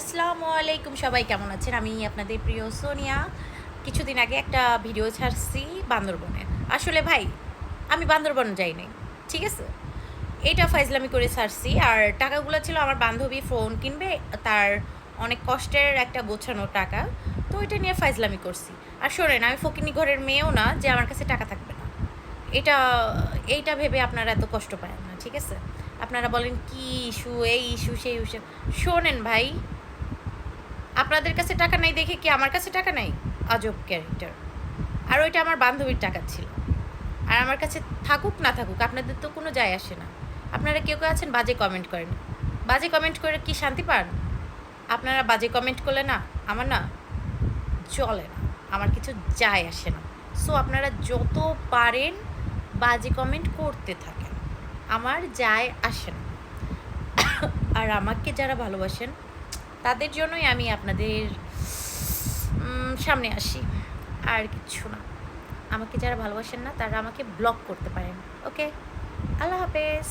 আসসালামু আলাইকুম, সবাই কেমন আছেন? আমি আপনাদের প্রিয় সোনিয়া। কিছুদিন আগে একটা ভিডিও ছাড়ছি বান্দরবনের। আসলে ভাই, আমি বান্দরবন যাই নাই, ঠিক আছে? এটা ফাইজলামি করে ছাড়ছি। আর টাকাগুলো ছিল আমার বান্ধবী ফোন কিনবে, তার অনেক কষ্টের একটা গোছানো টাকা। তো এটা নিয়ে ফাইজলামি করছি। আর শোনেন, আমি ফকিনি ঘরের মেয়েও না যে আমার কাছে টাকা থাকবে না। এটা এইটা ভেবে আপনারা এত কষ্ট পায় না, ঠিক আছে? আপনারা বলেন কি ইস্যু, এই ইস্যু, সেই ইস্যু। শোনেন ভাই, আপনাদের কাছে টাকা নাই দেখে কি আমার কাছে টাকা নাই? আজব ক্যারেক্টার। আর ওইটা আমার বান্ধবীর টাকা ছিল। আর আমার কাছে থাকুক না থাকুক, আপনাদের তো কোনো যায় আসে না। আপনারা কেউ কেউ আছেন বাজে কমেন্ট করেন। বাজে কমেন্ট করে কি শান্তি পান? আপনারা বাজে কমেন্ট করলে না, আমার না চলে না, আমার কিছু যায় আসে না। সো আপনারা যত পারেন বাজে কমেন্ট করতে থাকেন, আমার যায় আসে না। আর আমাকে যারা ভালোবাসেন তাদের জন্যই আমি আপনাদের সামনে আসি, আর কিচ্ছু না। আমাকে যারা ভালোবাসেন না তারা আমাকে ব্লক করতে পারেন। ওকে, আল্লাহ হাফেজ।